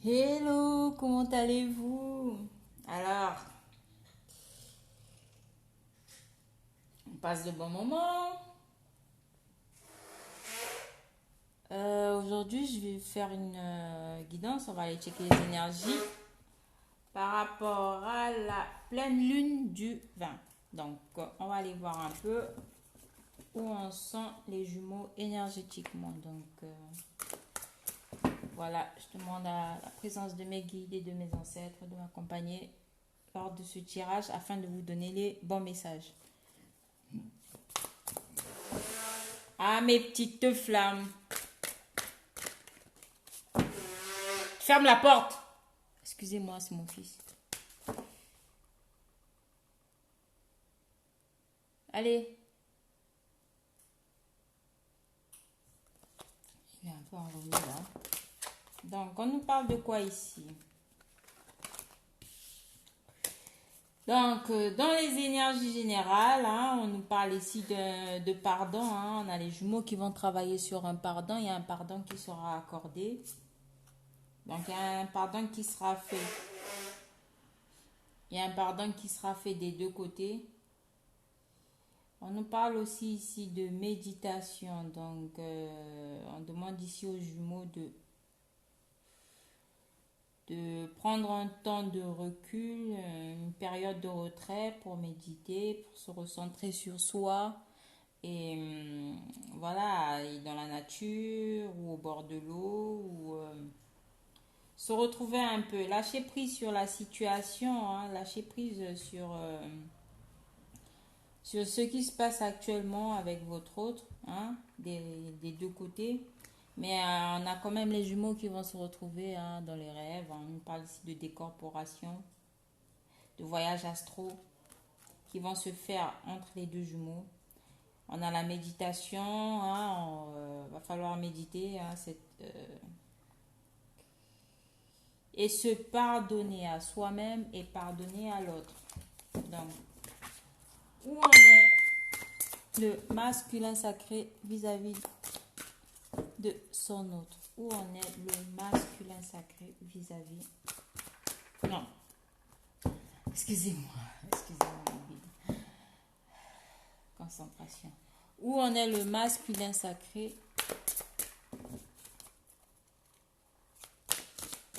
Hello, comment allez-vous? Alors, on passe de bons moments. Aujourd'hui, je vais faire une guidance. On va aller checker les énergies par rapport à la pleine lune du 20. Donc, on va aller voir un peu où en sont les jumeaux énergétiquement. Donc, voilà, je demande à la présence de mes guides et de mes ancêtres de m'accompagner lors de ce tirage afin de vous donner les bons messages. Ah, mes petites flammes. Ferme la porte. Excusez-moi, c'est mon fils. Allez. Il est un peu enrhumé là. Donc, on nous parle de quoi ici? Donc, dans les énergies générales, hein, on nous parle ici de pardon. Hein. On a les jumeaux qui vont travailler sur un pardon. Il y a un pardon qui sera accordé. Donc, il y a un pardon qui sera fait. Il y a un pardon qui sera fait des deux côtés. On nous parle aussi ici de méditation. Donc, on demande ici aux jumeaux de prendre un temps de recul, une période de retrait pour méditer, pour se recentrer sur soi. Et voilà, dans la nature ou au bord de l'eau, ou se retrouver un peu, lâcher prise sur la situation, hein, lâcher prise sur ce qui se passe actuellement avec votre autre, hein, des deux côtés. Mais on a quand même les jumeaux qui vont se retrouver hein, dans les rêves. On parle ici de décorporation, de voyages astro qui vont se faire entre les deux jumeaux. On a la méditation, hein, va falloir méditer hein, et se pardonner à soi-même et pardonner à l'autre. Donc, où en est le masculin sacré vis-à-vis de son autre? Où en est le masculin sacré vis-à-vis... Non, excusez-moi, excusez-moi, concentration. Où en est le masculin sacré?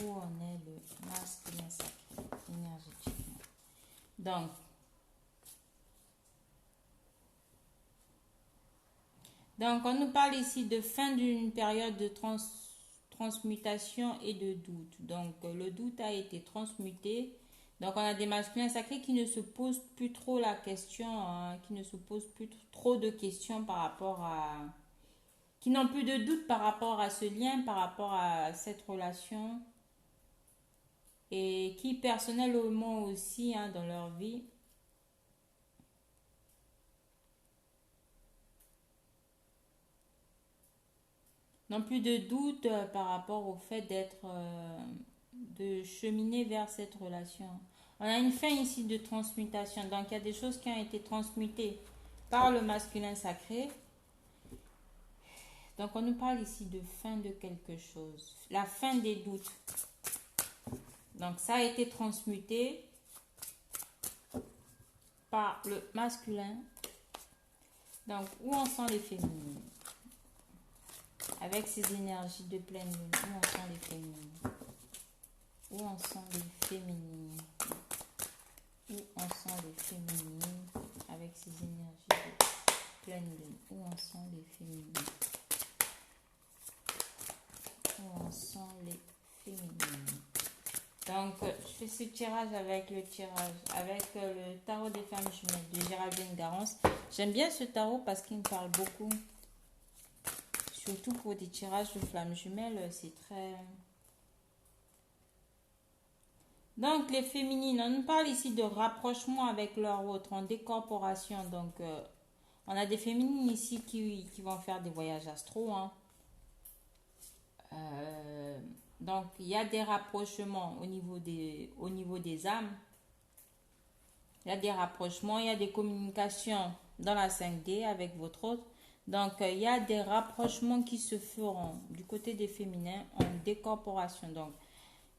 Où en est le masculin sacré énergétiquement? Donc, on nous parle ici de fin d'une période de transmutation et de doute. Donc, le doute a été transmuté. Donc, on a des masculins sacrés qui ne se posent plus trop la question, hein, qui ne se posent plus trop de questions par rapport à... qui n'ont plus de doute par rapport à ce lien, par rapport à cette relation. Et qui, personnellement aussi, hein, dans leur vie, n'ont plus de doute par rapport au fait de cheminer vers cette relation. On a une fin ici de transmutation. Donc, il y a des choses qui ont été transmutées par le masculin sacré. Donc, on nous parle ici de fin de quelque chose. La fin des doutes. Donc, ça a été transmuté par le masculin. Donc, où en sont les féminines? Avec ces énergies de pleine lune, où en sont les féminines? Où en sont les féminines? Où en sont les féminines avec ces énergies de pleine lune? Où en sont les féminines? Où en sont les féminines? Donc, je fais ce tirage avec le tarot des femmes jumelles de Géraldine Garance. J'aime bien ce tarot parce qu'il me parle beaucoup. Surtout pour des tirages de flammes jumelles, c'est très... Donc, les féminines, on nous parle ici de rapprochement avec leur autre, en décorporation. Donc, on a des féminines ici qui vont faire des voyages astro. Hein. Donc, il y a des rapprochements au niveau des âmes. Il y a des rapprochements, il y a des communications dans la 5D avec votre autre. Donc, il y a des rapprochements qui se feront du côté des féminins en décorporation. Donc,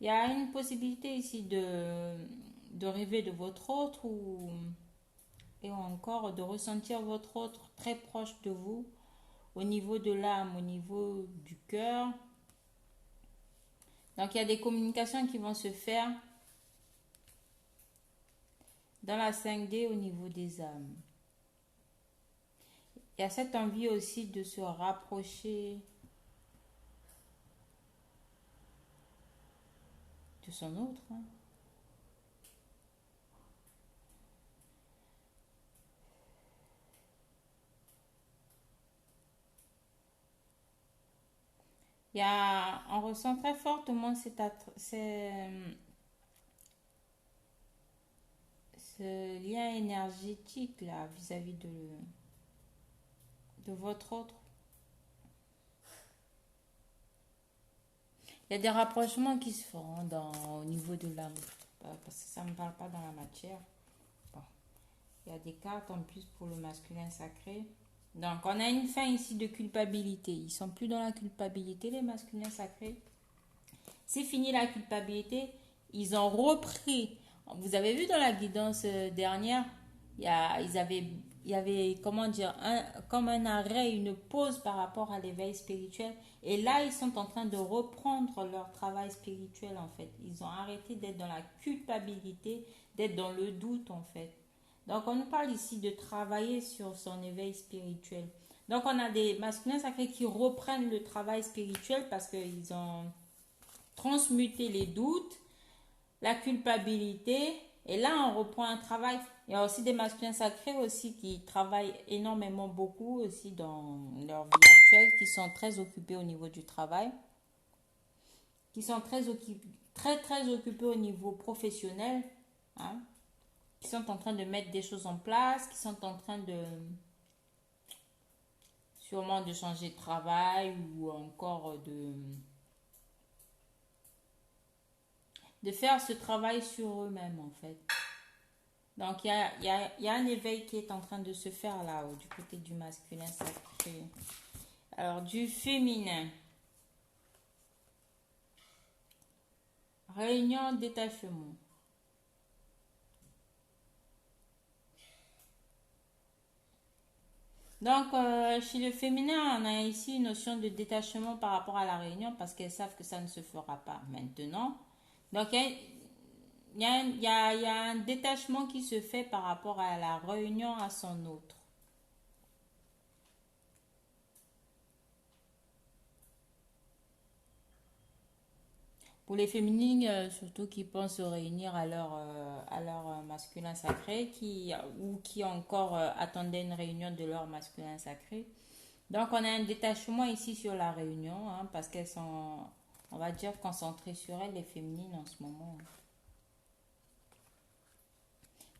Il y a une possibilité ici de rêver de votre autre et encore de ressentir votre autre très proche de vous au niveau de l'âme, au niveau du cœur. Donc il y a des communications qui vont se faire dans la 5D au niveau des âmes. Il y a cette envie aussi de se rapprocher de son autre. On ressent très fortement ce lien énergétique là vis-à-vis de votre autre. Il y a des rapprochements qui se feront au niveau de l'âme, parce que ça ne me parle pas dans la matière. Bon. Il y a des cartes en plus pour le masculin sacré. Donc, on a une fin ici de culpabilité. Ils sont plus dans la culpabilité, les masculins sacrés. C'est fini la culpabilité. Ils ont repris. Vous avez vu dans la guidance dernière, il y avait, comment dire, comme un arrêt, une pause par rapport à l'éveil spirituel. Et là, ils sont en train de reprendre leur travail spirituel, en fait. Ils ont arrêté d'être dans la culpabilité, d'être dans le doute, en fait. Donc, on nous parle ici de travailler sur son éveil spirituel. Donc, on a des masculins sacrés qui reprennent le travail spirituel parce qu'ils ont transmuté les doutes, la culpabilité. Et là, on reprend un travail. Il y a aussi des masculins sacrés aussi qui travaillent énormément beaucoup aussi dans leur vie actuelle, qui sont très occupés au niveau du travail, qui sont très occupés au niveau professionnel, hein, qui sont en train de mettre des choses en place, qui sont en train sûrement de changer de travail ou encore de faire ce travail sur eux-mêmes en fait. Donc il y a un éveil qui est en train de se faire là du côté du masculin sacré. Alors du féminin. Réunion, détachement. Donc, chez le féminin, on a ici une notion de détachement par rapport à la réunion parce qu'elles savent que ça ne se fera pas maintenant. Donc, il y a un détachement qui se fait par rapport à la réunion à son autre. Pour les féminines, surtout qui pensent se réunir à leur masculin sacré ou qui encore attendaient une réunion de leur masculin sacré. Donc on a un détachement ici sur la réunion hein, parce qu'elles sont, on va dire, concentrées sur elles, les féminines en ce moment.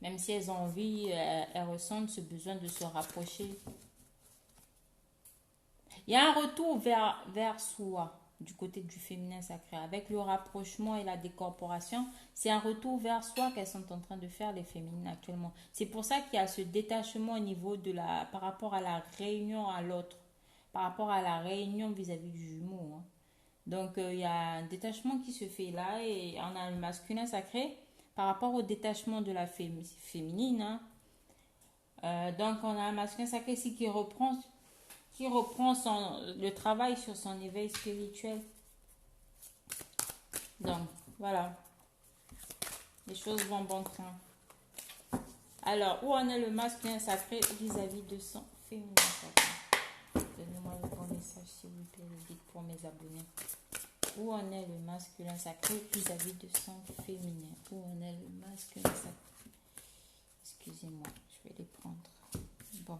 Même si elles ont envie, elles ressentent ce besoin de se rapprocher. Il y a un retour vers soi du côté du féminin sacré. Avec le rapprochement et la décorporation, c'est un retour vers soi qu'elles sont en train de faire les féminines actuellement. C'est pour ça qu'il y a ce détachement au niveau par rapport à la réunion à l'autre, par rapport à la réunion vis-à-vis du jumeau. Hein. Donc il y a un détachement qui se fait là et on a le masculin sacré par rapport au détachement de la féminine. Hein. Donc on a un masculin sacré ici qui reprend le travail sur son éveil spirituel. Donc, voilà. Les choses vont bon train. Alors, où en est le masculin sacré vis-à-vis de son féminin sacré? Donnez-moi le bon message, s'il vous plaît, le guide pour mes abonnés. Où en est le masculin sacré vis-à-vis de son féminin? Où en est le masculin sacré? Excusez-moi, je vais les prendre. Bon.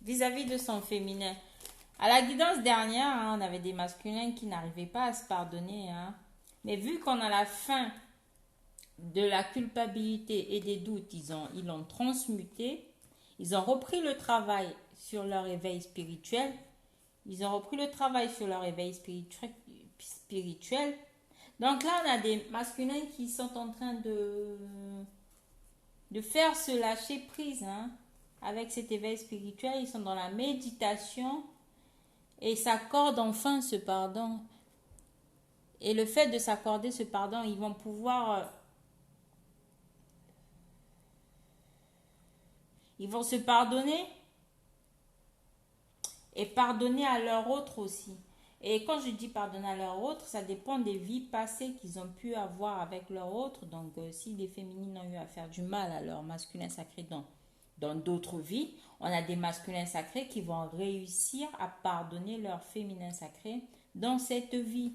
Vis-à-vis de son féminin. À la guidance dernière, hein, on avait des masculins qui n'arrivaient pas à se pardonner. Hein. Mais vu qu'on a la fin de la culpabilité et des doutes, ils l'ont transmuté. Ils ont repris le travail sur leur éveil spirituel. Donc là, on a des masculins qui sont en train de faire se lâcher prise. Hein. Avec cet éveil spirituel, ils sont dans la méditation et s'accordent enfin ce pardon. Et le fait de s'accorder ce pardon, ils vont pouvoir... ils vont se pardonner et pardonner à leur autre aussi. Et quand je dis pardonner à leur autre, ça dépend des vies passées qu'ils ont pu avoir avec leur autre. Donc, si les féminines ont eu à faire du mal à leur masculin sacré dans d'autres vies, on a des masculins sacrés qui vont réussir à pardonner leur féminin sacré dans cette vie.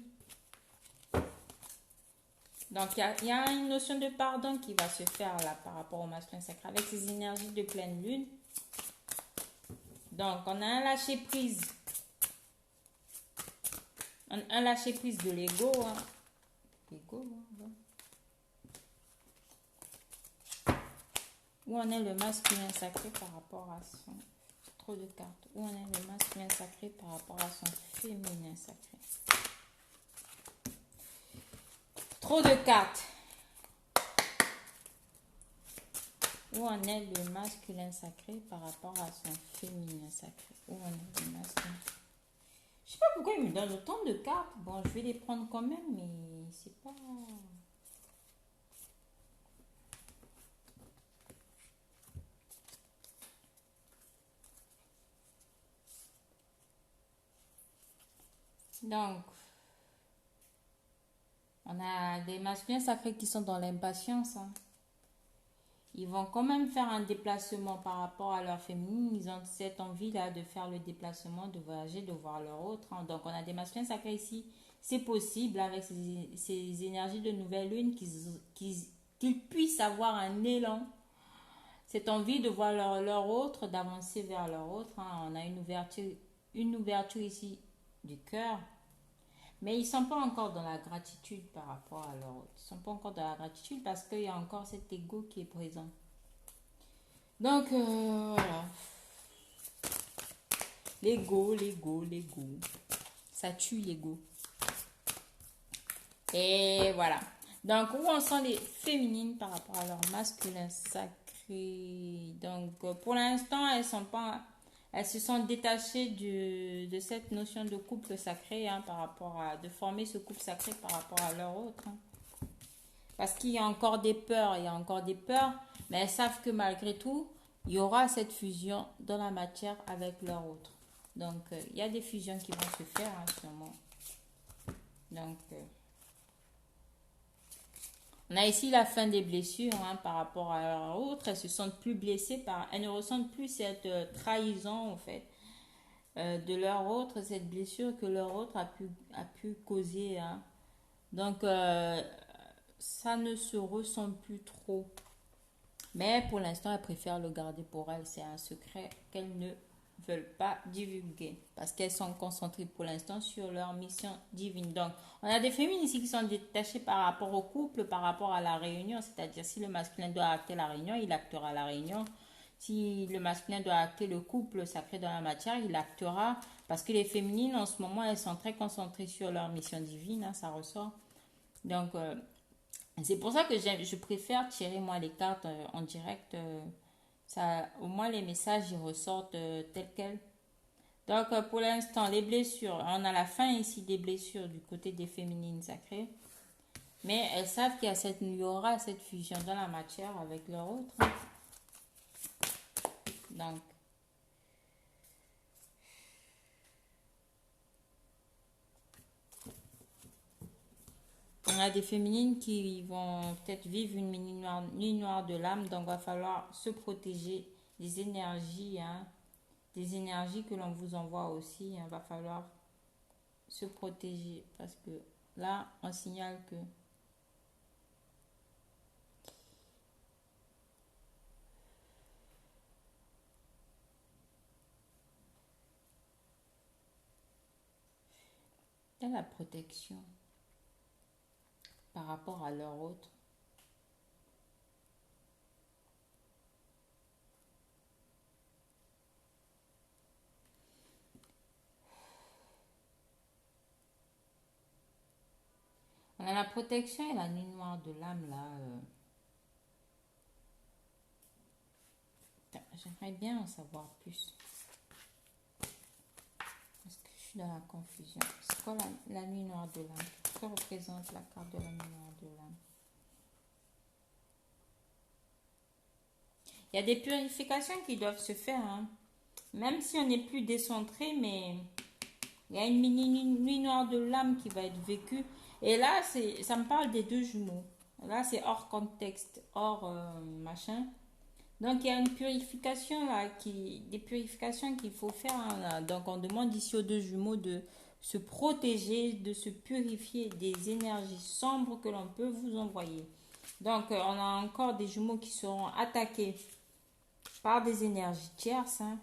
Donc, il y a une notion de pardon qui va se faire là par rapport au masculin sacré avec ces énergies de pleine lune. Donc, on a un lâcher prise. Un lâcher prise de l'ego. Hein. L'ego, hein. Où en est le masculin sacré par rapport à son... Trop de cartes. Où en est le masculin sacré par rapport à son féminin sacré? Trop de cartes. Où en est le masculin sacré par rapport à son féminin sacré? Où en est le masculin? Je sais pas pourquoi il me donne autant de cartes. Bon, je vais les prendre quand même, mais c'est pas... Donc, on a des masculins sacrés qui sont dans l'impatience. Hein. Ils vont quand même faire un déplacement par rapport à leur féminine. Ils ont cette envie-là de faire le déplacement, de voyager, de voir leur autre. Hein. Donc, on a des masculins sacrés ici. C'est possible avec ces énergies de nouvelle lune qu'ils puissent avoir un élan. Cette envie de voir leur autre, d'avancer vers leur autre. Hein. On a une ouverture ici du cœur. Mais ils ne sont pas encore dans la gratitude par rapport à leur autre. Ils ne sont pas encore dans la gratitude parce qu'il y a encore cet ego qui est présent. Donc, voilà. L'ego. Ça tue l'ego. Et voilà. Donc, où en sont les féminines par rapport à leur masculin sacré? Donc, pour l'instant, elles se sont détachées de cette notion de couple sacré, hein, de former ce couple sacré par rapport à leur autre. Hein. Parce qu'il y a encore des peurs, mais elles savent que malgré tout, il y aura cette fusion dans la matière avec leur autre. Donc, il y a des fusions qui vont se faire, hein, sûrement. Donc, on a ici la fin des blessures, hein, par rapport à leur autre. Elles se sentent plus blessées, elles ne ressentent plus cette trahison, en fait, de leur autre, cette blessure que leur autre a pu causer. Hein. Donc, ça ne se ressent plus trop. Mais pour l'instant, elles préfèrent le garder pour elles. C'est un secret qu'elles ne veulent pas divulguer. Parce qu'elles sont concentrées pour l'instant sur leur mission divine. Donc, on a des féminines ici qui sont détachées par rapport au couple, par rapport à la réunion. C'est-à-dire, si le masculin doit acter la réunion, il actera la réunion. Si le masculin doit acter le couple sacré dans la matière, il actera. Parce que les féminines, en ce moment, elles sont très concentrées sur leur mission divine. Hein, ça ressort. Donc, c'est pour ça que je préfère tirer moi les cartes en direct. Ça, au moins les messages ils ressortent tels quels. Donc pour l'instant, les blessures, on a la fin ici des blessures du côté des féminines sacrées. Mais elles savent qu'il y aura cette fusion dans la matière avec leur autre. Donc, on a des féminines qui vont peut-être vivre une nuit noire de l'âme, donc il va falloir se protéger des énergies, hein, des énergies que l'on vous envoie aussi. Il va falloir se protéger parce que là, on signale que il y a la protection par rapport à leur autre. On a la protection et la nuit noire de l'âme là. J'aimerais bien en savoir plus. Parce que je suis dans la confusion. C'est quoi la nuit noire de l'âme? que représente la carte de la lumière de l'âme? Il y a des purifications qui doivent se faire, hein. Même si on n'est plus décentré, mais il y a une mini nuit noire de l'âme qui va être vécue. Et là, ça me parle des deux jumeaux. Là, c'est hors contexte, hors machin. Donc, il y a une purification là, des purifications qu'il faut faire, hein, là. Donc, on demande ici aux deux jumeaux de se protéger, de se purifier des énergies sombres que l'on peut vous envoyer. Donc, on a encore des jumeaux qui seront attaqués par des énergies tierces, hein,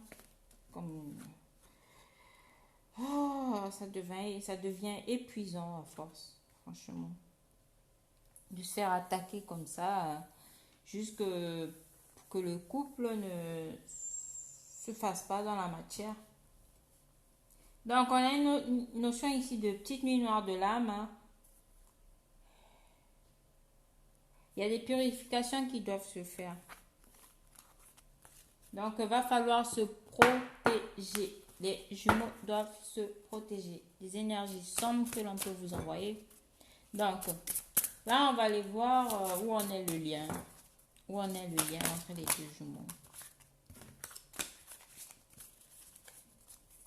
comme oh, ça devient épuisant à force, franchement, de se faire attaquer comme ça, juste pour que le couple ne se fasse pas dans la matière. Donc, on a une notion ici de petite nuit noire de l'âme, hein. Il y a des purifications qui doivent se faire. Donc, il va falloir se protéger. Les jumeaux doivent se protéger des énergies sombres que l'on peut vous envoyer. Donc, là, on va aller voir où en est le lien. Où en est le lien entre les deux jumeaux.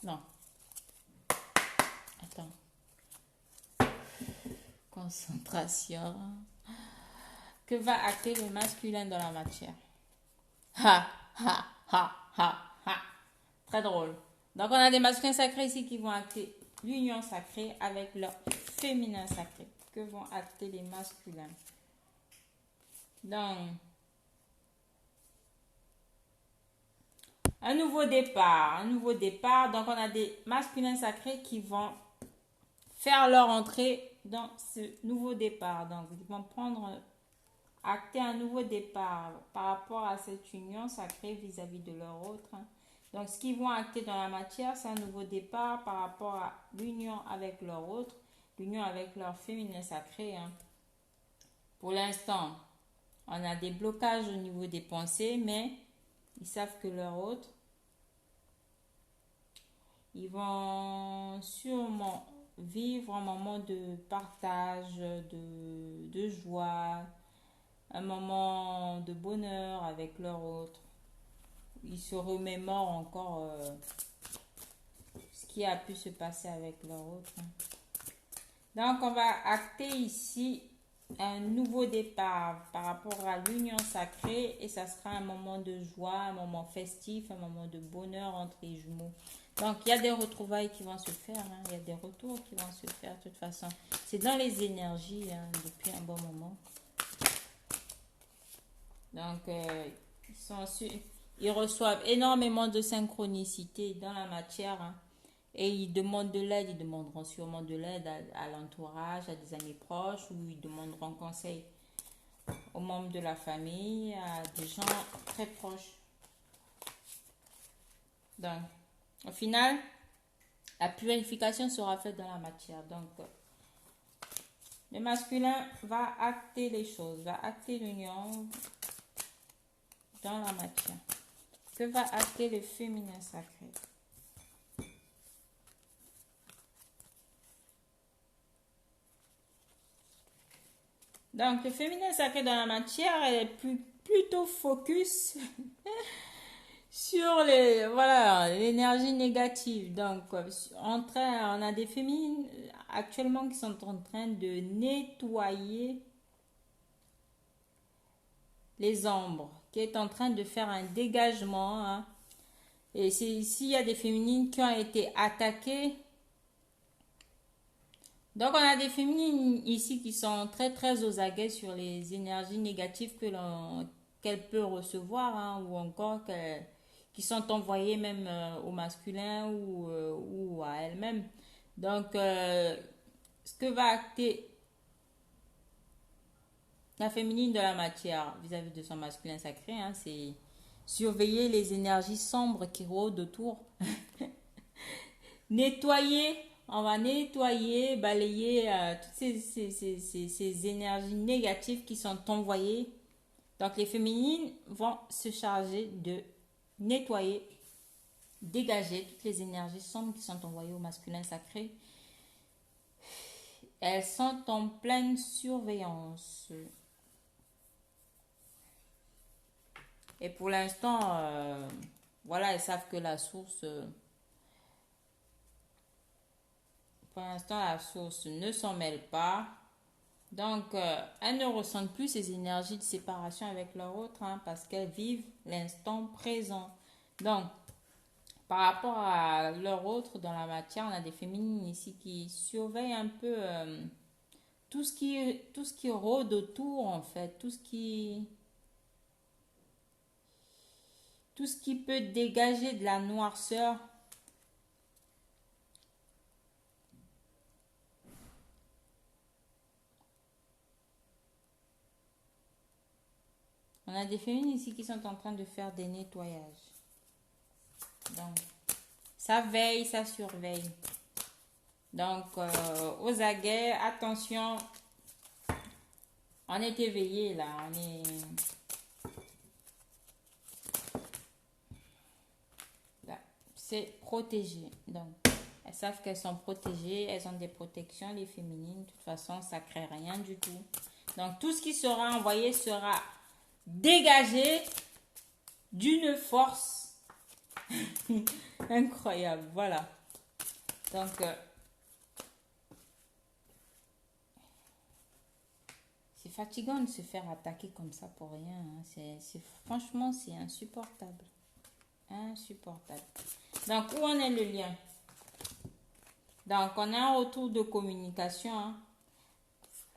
Non. Attends. Concentration. Que va acter le masculin dans la matière? Ha, ha, ha, ha, ha. Très drôle. Donc, on a des masculins sacrés ici qui vont acter l'union sacrée avec leur féminin sacré. Que vont acter les masculins? Donc, un nouveau départ. Un nouveau départ. Donc, on a des masculins sacrés qui vont faire leur entrée dans ce nouveau départ. Donc, ils vont acter un nouveau départ par rapport à cette union sacrée vis-à-vis de leur autre. Donc, ce qu'ils vont acter dans la matière, c'est un nouveau départ par rapport à l'union avec leur autre, l'union avec leur féminin sacré, hein. Pour l'instant, on a des blocages au niveau des pensées, mais ils savent que leur autre, ils vont sûrement vivre un moment de partage, de joie, un moment de bonheur avec leur autre. Ils se remémorent encore ce qui a pu se passer avec leur autre, hein. Donc, on va acter ici un nouveau départ par rapport à l'union sacrée et ça sera un moment de joie, un moment festif, un moment de bonheur entre les jumeaux. Donc, il y a des retrouvailles qui vont se faire, hein. Il y a des retours qui vont se faire de toute façon. C'est dans les énergies, hein, depuis un bon moment. Donc, ils reçoivent énormément de synchronicité dans la matière, hein. Et ils demandent de l'aide, ils demanderont sûrement de l'aide à l'entourage, à des amis proches, ou ils demanderont conseil aux membres de la famille, à des gens très proches. Donc, au final, la purification sera faite dans la matière. Donc, le masculin va acter les choses, va acter l'union dans la matière. Que va acter le féminin sacré? Donc, le féminin sacré dans la matière est plutôt focus sur l'énergie négative. Donc, on a des féminines actuellement qui sont en train de nettoyer les ombres, qui est en train de faire un dégagement, hein. Et s'il y a des féminines qui ont été attaquées. Donc, on a des féminines ici qui sont très, très aux aguets sur les énergies négatives qu'elles peuvent recevoir, hein, ou encore qui sont envoyées même au masculin ou à elles-mêmes. Donc, ce que va acter la féminine de la matière vis-à-vis de son masculin sacré, hein, c'est surveiller les énergies sombres qui rôdent autour. Nettoyer. On va nettoyer, balayer toutes ces énergies négatives qui sont envoyées. Donc, les féminines vont se charger de nettoyer, dégager toutes les énergies sombres qui sont envoyées au masculin sacré. Elles sont en pleine surveillance. Et pour l'instant, voilà, elles savent que la source, pour l'instant, la source ne s'en mêle pas. Donc, elles ne ressentent plus ces énergies de séparation avec leur autre, hein, parce qu'elles vivent l'instant présent. Donc, par rapport à leur autre dans la matière, on a des féminines ici qui surveillent un peu tout ce qui rôde autour, en fait, tout ce qui peut dégager de la noirceur. On a des féminines ici qui sont en train de faire des nettoyages. Donc, ça veille, ça surveille. Donc, aux aguets, attention, on est éveillé là, là, c'est protégé. Donc, elles savent qu'elles sont protégées, elles ont des protections, les féminines. De toute façon, ça ne crée rien du tout. Donc, tout ce qui sera envoyé sera dégagé d'une force incroyable. Voilà. Donc, c'est fatigant de se faire attaquer comme ça pour rien. Hein. Franchement, c'est insupportable. Insupportable. Donc, où en est le lien? Donc, on a un retour de communication. Hein.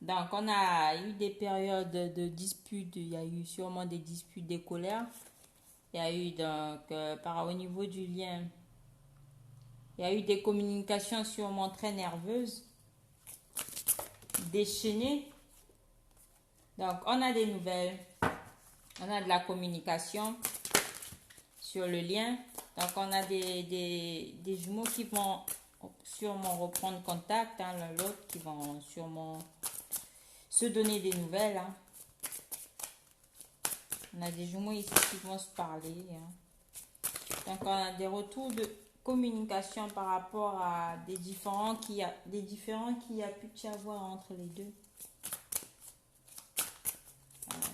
Donc, on a eu des périodes de disputes. Il y a eu sûrement des disputes, des colères. Il y a eu, donc, au niveau du lien, il y a eu des communications sûrement très nerveuses, déchaînées. Donc, on a des nouvelles. On a de la communication sur le lien. Donc, on a des jumeaux qui vont sûrement reprendre contact, hein, l'un l'autre, qui vont sûrement se donner des nouvelles. Hein. On a des jumeaux ici qui vont se parler. Hein. Donc, on a des retours de communication par rapport à des différends qu'il y a pu y avoir entre les deux. Voilà.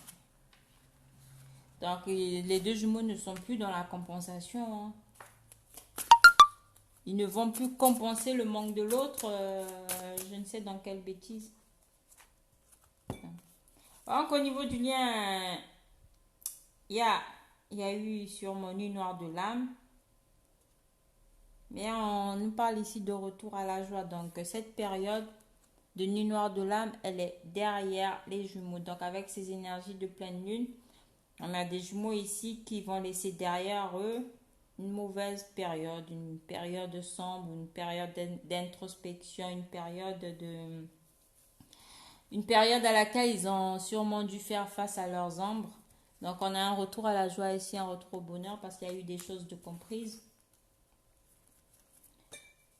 Donc, les deux jumeaux ne sont plus dans la compensation. Hein. Ils ne vont plus compenser le manque de l'autre. Je ne sais dans quelle bêtise. Donc, au niveau du lien, il y a eu sûrement une noire de l'âme. Mais on nous parle ici de retour à la joie. Donc, cette période de nuit noire de l'âme, elle est derrière les jumeaux. Donc, avec ces énergies de pleine lune, on a des jumeaux ici qui vont laisser derrière eux une mauvaise période, une période sombre, une période d'introspection, une période à laquelle ils ont sûrement dû faire face à leurs ombres. Donc, on a un retour à la joie ici, un retour au bonheur parce qu'il y a eu des choses de comprises.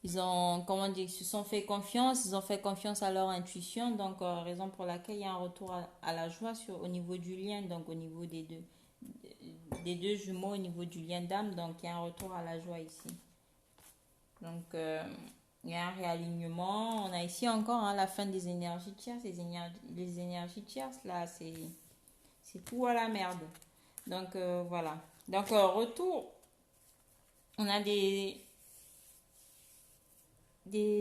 Ils ont, ils se sont fait confiance, ils ont fait confiance à leur intuition, donc raison pour laquelle il y a un retour à la joie au niveau du lien, donc au niveau des deux jumeaux, au niveau du lien d'âme, donc il y a un retour à la joie ici. Donc il y a un réalignement, on a ici encore hein, la fin des énergies tierces, les énergies tierces là, c'est tout à la merde. Donc voilà. Donc retour, on a des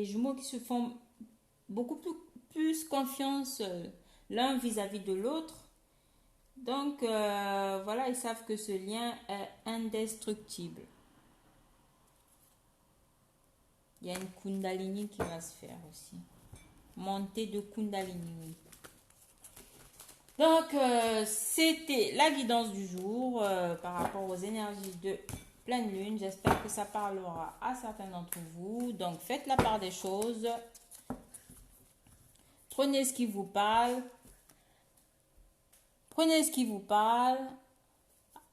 jumeaux qui se font beaucoup plus confiance l'un vis-à-vis de l'autre. Donc, voilà, ils savent que ce lien est indestructible. Il y a une Kundalini qui va se faire aussi. Montée de Kundalini. Donc, c'était la guidance du jour par rapport aux énergies de pleine lune. J'espère que ça parlera à certains d'entre vous. Donc, faites la part des choses. Prenez ce qui vous parle.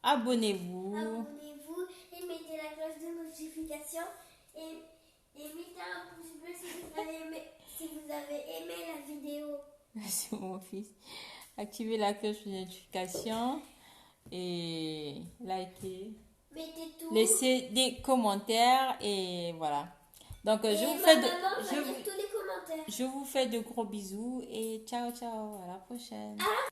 Abonnez-vous. Abonnez-vous et mettez la cloche de notification. Et mettez un pouce bleu si vous avez aimé la vidéo. C'est mon fils. Activez la cloche de notification. Et likez. Mettez tout. Laissez des commentaires et voilà. Donc je vous fais tous les commentaires. commentaires. Je vous fais de gros bisous et ciao, ciao. À la prochaine.